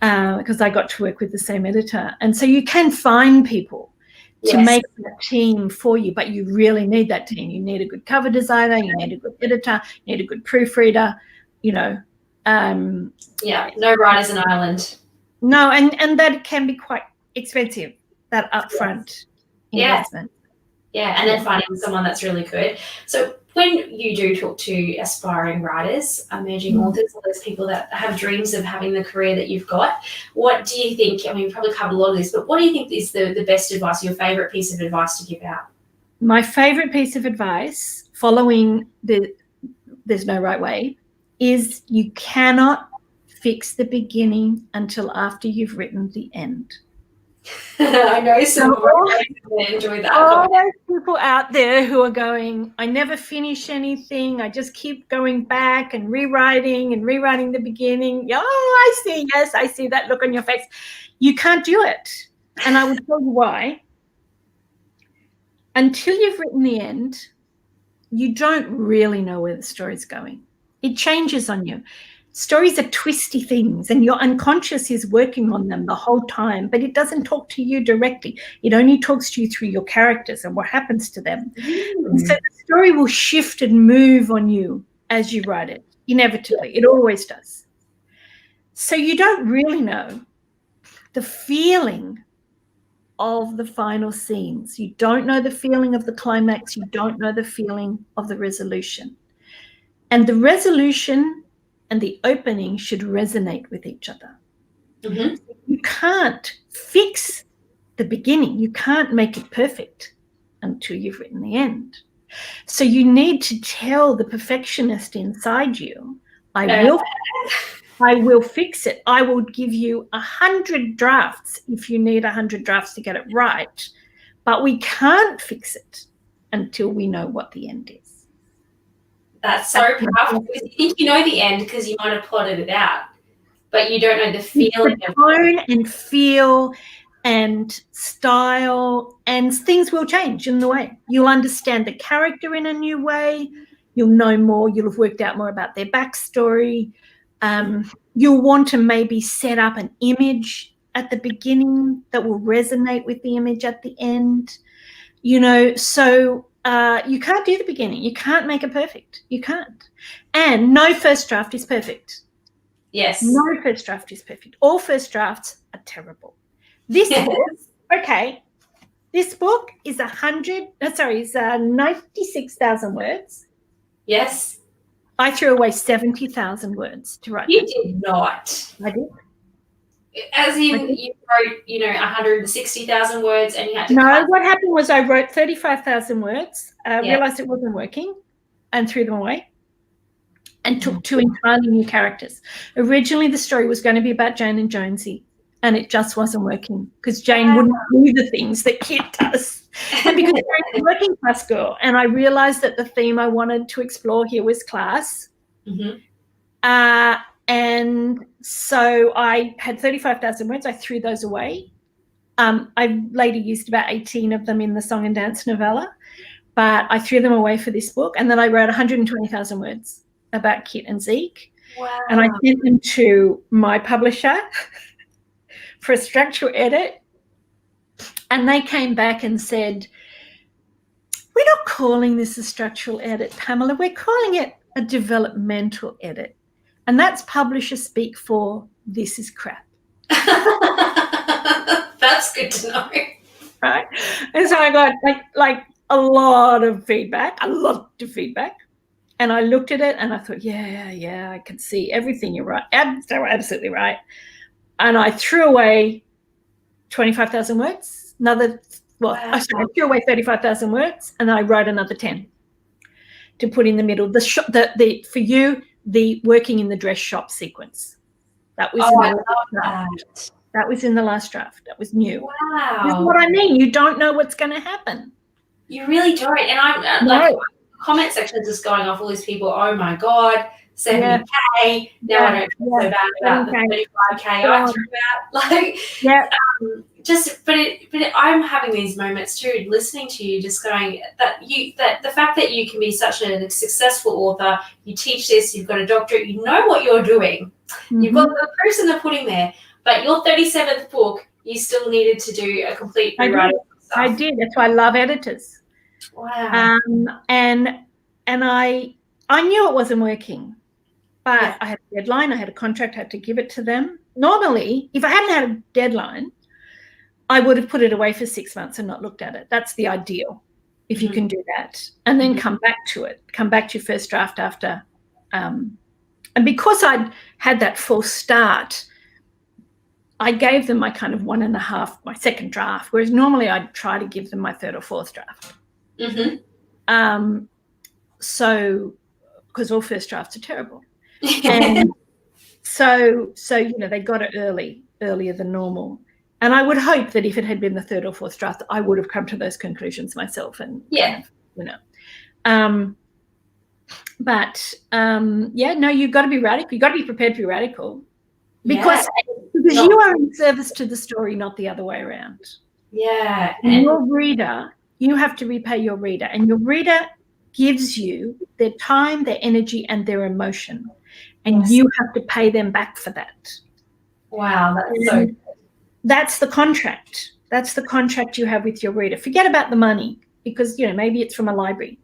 because I got to work with the same editor. And so you can find people to make that team for you, but you really need that team. You need a good cover designer, you need a good editor, you need a good proofreader, no writer's an island. No, and that can be quite expensive, that upfront investment. Yeah, and then finding someone that's really good. So when you do talk to aspiring writers, emerging authors, all those people that have dreams of having the career that you've got, what do you think, I mean, you probably covered a lot of this, but what do you think is the best advice, your favourite piece of advice to give out? My favourite piece of advice, following there's no right way, is you cannot fix the beginning until after you've written the end. I know someone enjoy that. All those people out there who are going, I never finish anything. I just keep going back and rewriting the beginning. Oh, I see that look on your face. You can't do it. And I will tell you why. Until you've written the end, you don't really know where the story's going. It changes on you. Stories are twisty things and your unconscious is working on them the whole time, but it doesn't talk to you directly. It only talks to you through your characters and what happens to them. And so the story will shift and move on you as you write it, inevitably. It always does. So you don't really know the feeling of the final scenes. You don't know the feeling of the climax. You don't know the feeling of the resolution. And the resolution and the opening should resonate with each other. You can't fix the beginning. You can't make it perfect until you've written the end. So you need to tell the perfectionist inside you, I will fix it. I will give you 100 drafts if you need 100 drafts to get it right, but we can't fix it until we know what the end is. That's so powerful because you think you know the end because you might have plotted it out, but you don't know the feeling. The tone and feel and style and things will change in the way. You'll understand the character in a new way. You'll know more. You'll have worked out more about their backstory. You'll want to maybe set up an image at the beginning that will resonate with the image at the end. So you can't do the beginning. You can't make it perfect. You can't. And no first draft is perfect. Yes. No first draft is perfect. All first drafts are terrible. This book is 96,000 words. Yes. I threw away 70,000 words to write. You did not. I did. As in, you wrote, 160,000 words, and you had to. No, what happened was I wrote 35,000 words, realized it wasn't working, and threw them away, and took two entirely new characters. Originally, the story was going to be about Jane and Jonesy, and it just wasn't working because Jane wouldn't do the things that Kit does. And because Jane's a working class girl, and I realized that the theme I wanted to explore here was class. Mm-hmm. And so I had 35,000 words. I threw those away. I later used about 18 of them in the song and dance novella, but I threw them away for this book. And then I wrote 120,000 words about Kit and Zeke. Wow. And I sent them to my publisher for a structural edit. And they came back and said, "We're not calling this a structural edit, Pamela. We're calling it a developmental edit. And that's publisher speak for this is crap." That's good to know. Right. And so I got like a lot of feedback. And I looked at it and I thought, yeah, I can see everything. You're right. Absolutely right. And I threw away 25,000 words. I threw away 35,000 words, and I wrote another 10 to put in the middle. The working in the dress shop sequence. That was That was in the last draft. That was new. Wow. This is what I mean. You don't know what's going to happen. You really don't. And I'm comment section is just going off all these people. Oh my God, 70K. Now I don't feel so bad about the 35K I threw out. But I'm having these moments too, listening to you, just going that the fact that you can be such a successful author, you teach this, you've got a doctorate, you know what you're doing, you've got the proofs in the pudding there. But your 37th book, you still needed to do a complete rewriting. I did. That's why I love editors. Wow. And I knew it wasn't working, but I had a deadline. I had a contract. I had to give it to them. Normally, if I hadn't had a deadline, I would have put it away for 6 months and not looked at it. That's the ideal, if you can do that, and then come back to it. Come back to your first draft after. And because I'd had that full start, I gave them my kind of 1.5, my second draft, whereas normally I'd try to give them my third or fourth draft. Mm-hmm. So, because all first drafts are terrible. And so they got it earlier than normal. And I would hope that if it had been the third or fourth draft, I would have come to those conclusions myself. And you've got to be radical. You've got to be prepared to be radical, because you are in service to the story, not the other way around. Yeah. And your reader, you have to repay your reader, and your reader gives you their time, their energy, and their emotion, and you have to pay them back for that. Wow, that's so good. That's the contract. That's the contract you have with your reader. Forget about the money, because maybe it's from a library,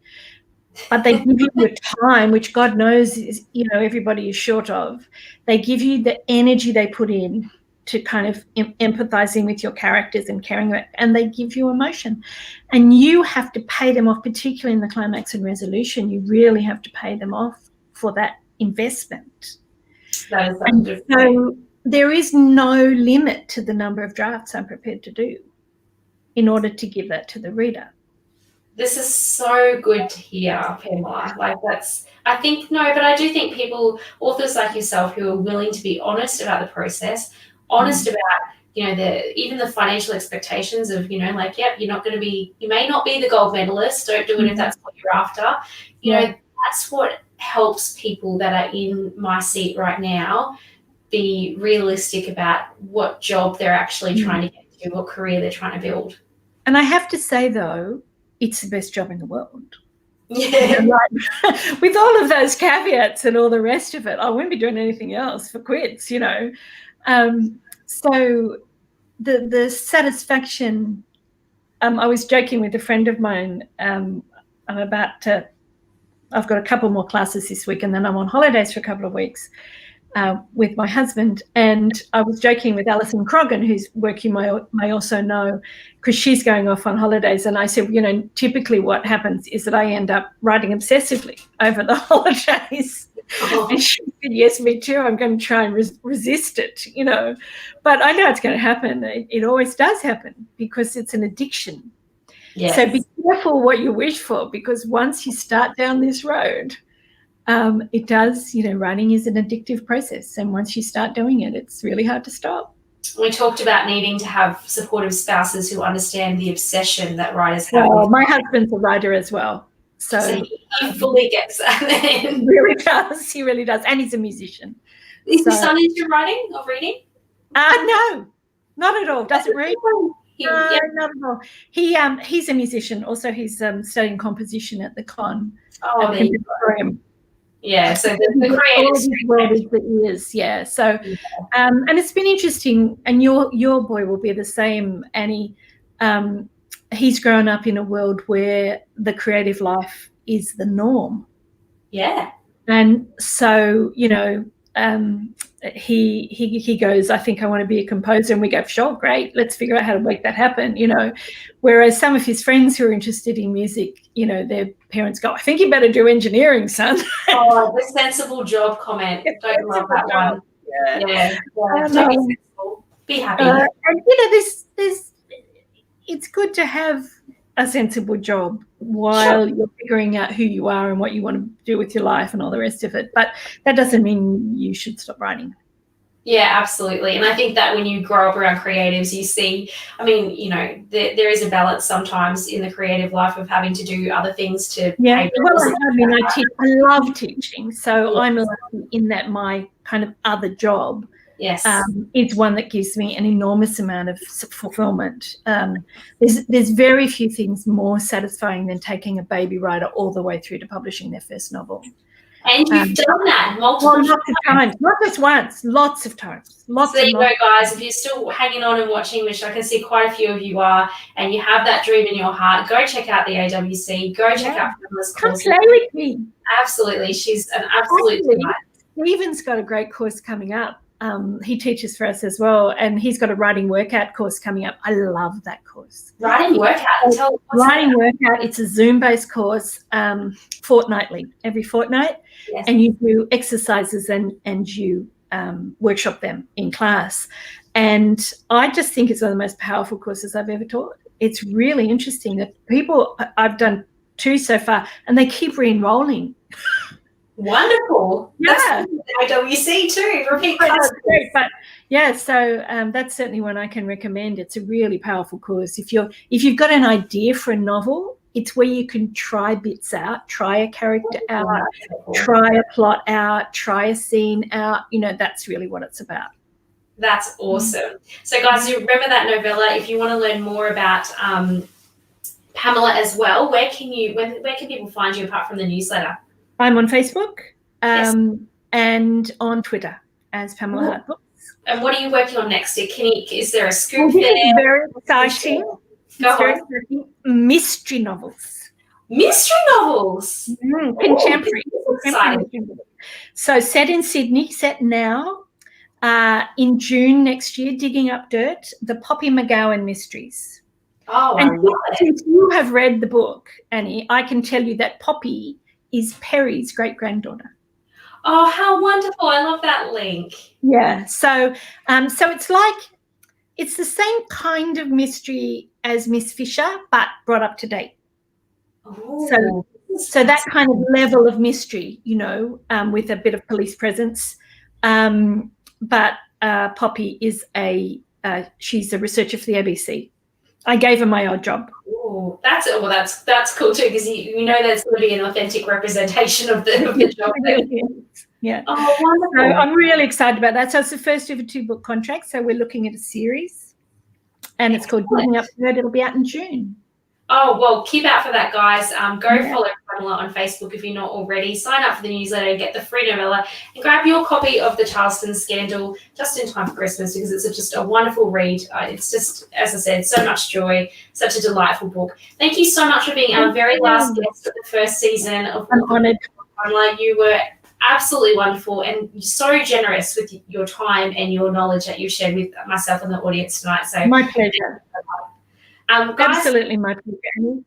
but they give you your time, which God knows is everybody is short of. They give you the energy they put in to kind of empathizing with your characters and caring about, and they give you emotion, and you have to pay them off, particularly in the climax and resolution. You really have to pay them off for that investment. That is so there is no limit to the number of drafts I'm prepared to do in order to give that to the reader. This is so good to hear, Pamela. I do think people, authors like yourself, who are willing to be honest about the process, honest about, even the financial expectations of, you're not going to be, you may not be the gold medalist. Don't do it if that's what you're after. That's what helps people that are in my seat right now be realistic about what job they're actually trying to get to, what career they're trying to build. And I have to say, though, it's the best job in the world. Yeah. Like, with all of those caveats and all the rest of it, I wouldn't be doing anything else for quits, you know. So the satisfaction, I was joking with a friend of mine. I've got a couple more classes this week, and then I'm on holidays for a couple of weeks with my husband. And I was joking with Alison Croggan, whose work you may also know, because she's going off on holidays. And I said, you know, typically what happens is that I end up writing obsessively over the holidays. Oh. And she said, yes, me too. I'm going to try and resist it, you know. But I know it's going to happen. It always does happen because it's an addiction. Yes. So be careful what you wish for, because once you start down this road, it does, you know, writing is an addictive process. And once you start doing it, it's really hard to stop. We talked about needing to have supportive spouses who understand the obsession that writers have. Well, my husband's a writer as well. So he fully gets that. He really does. He really does. And he's a musician. Is your son into writing or reading? No, not at all. Doesn't read. Yeah. Not at all. He's a musician. Also, he's studying composition at the Con. Oh, there you go. Yeah, so the creative world is the ears, yeah. So, and it's been interesting, and your boy will be the same, Annie. He's grown up in a world where the creative life is the norm. Yeah. And so, you know, he goes, I think I want to be a composer, and we go, sure, great, let's figure out how to make that happen, you know. Whereas some of his friends who are interested in music, you know, their parents go, I think you better do engineering, son. Oh, the sensible job comment. Don't love that one. Yeah. Don't be sensible. Be happy. And you know, it's good to have a sensible job while you're figuring out who you are and what you want to do with your life and all the rest of it. But that doesn't mean you should stop writing. Yeah, absolutely. And I think that when you grow up around creatives, you see, I mean, you know, there is a balance sometimes in the creative life of having to do other things to pay bills. Well, I mean, I love teaching. So I'm lucky in that my kind of other job is one that gives me an enormous amount of fulfillment. There's very few things more satisfying than taking a baby writer all the way through to publishing their first novel. And you've done that multiple times, not just once, lots of times. So there you go, guys. If you're still hanging on and watching, which I can see quite a few of you are, and you have that dream in your heart, go check out the AWC. Go check out Pamela's course. Come play with me. Absolutely. She's an absolute delight. Stephen's got a great course coming up. He teaches for us as well, and he's got a writing workout course coming up. I love that course. Writing workout? Writing workout. It's a Zoom-based course, fortnightly, every fortnight, and you do exercises and you workshop them in class. And I just think it's one of the most powerful courses I've ever taught. It's really interesting that I've done 2 so far, and they keep re-enrolling. Wonderful. Yeah. That's IWC too. Repeat classes. But yeah, so that's certainly one I can recommend. It's a really powerful course. If you've got an idea for a novel, it's where you can try bits out, try a character out, try a plot out, try a scene out. You know, that's really what it's about. That's awesome. So guys, you remember that novella. If you want to learn more about Pamela as well, where can people find you apart from the newsletter? I'm on Facebook and on Twitter as Pamela Hart Books. And what are you working on next? Is there a scoop there? Very exciting. Mystery novels. Mystery novels? Contemporary. So set in Sydney, set now. In June next year, Digging Up Dirt, the Poppy McGowan Mysteries. Oh, and since you have read the book, Annie, I can tell you that Poppy is Perry's great-granddaughter. Oh, how wonderful. I love that link. Yeah. So it's the same kind of mystery as Miss Fisher, but brought up to date. Ooh, so that kind of level of mystery, you know, with a bit of police presence. But Poppy is she's a researcher for the ABC. I gave her my odd job. Ooh, that's cool too, because you know there's going to be an authentic representation of the job. Yeah. Oh, wonderful. So I'm really excited about that. So it's the first of a 2-book contract. So we're looking at a series, and it's called Digging Up Dirt. It'll be out in June. Oh, well, keep out for that, guys. Go follow Pamela on Facebook if you're not already. Sign up for the newsletter, get the free novella, and grab your copy of the Charleston Scandal just in time for Christmas, because it's just a wonderful read. It's just, as I said, so much joy, such a delightful book. Thank you so much for being our very last guest of the first season of I'm honoured. Pamela. You were absolutely wonderful and so generous with your time and your knowledge that you shared with myself and the audience tonight. So my pleasure. Guys, Absolutely my pleasure, Annie.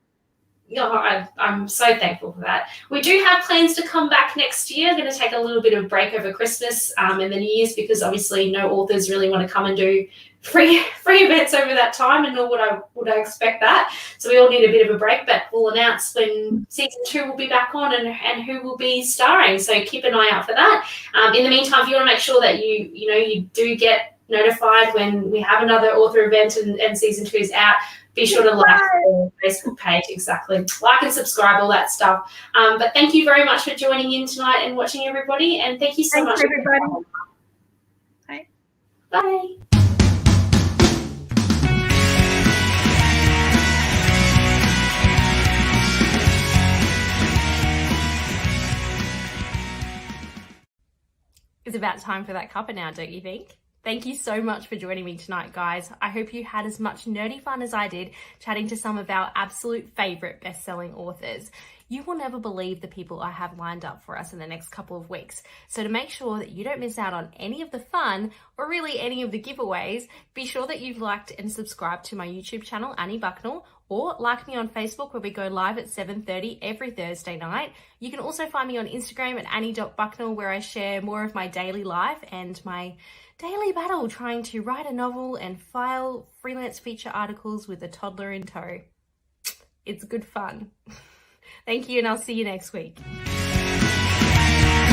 I'm so thankful for that. We do have plans to come back next year. Going to take a little bit of break over Christmas and the New Year's, because obviously no authors really want to come and do free events over that time, and nor would I expect that. So we all need a bit of a break, but we'll announce when season 2 will be back on and who will be starring. So keep an eye out for that. In the meantime, if you want to make sure that you do get notified when we have another author event and season 2 is out, be sure to like the Facebook page. Exactly. Like and subscribe, all that stuff. But thank you very much for joining in tonight and watching, everybody. And thank you so much. Everybody. Bye. Bye. It's about time for that cuppa now, don't you think? Thank you so much for joining me tonight, guys. I hope you had as much nerdy fun as I did chatting to some of our absolute favourite best-selling authors. You will never believe the people I have lined up for us in the next couple of weeks. So to make sure that you don't miss out on any of the fun or really any of the giveaways, be sure that you've liked and subscribed to my YouTube channel, Annie Bucknall, or like me on Facebook, where we go live at 7:30 every Thursday night. You can also find me on Instagram at annie.bucknall, where I share more of my daily life and my daily battle trying to write a novel and file freelance feature articles with a toddler in tow. It's good fun. Thank you, and I'll see you next week.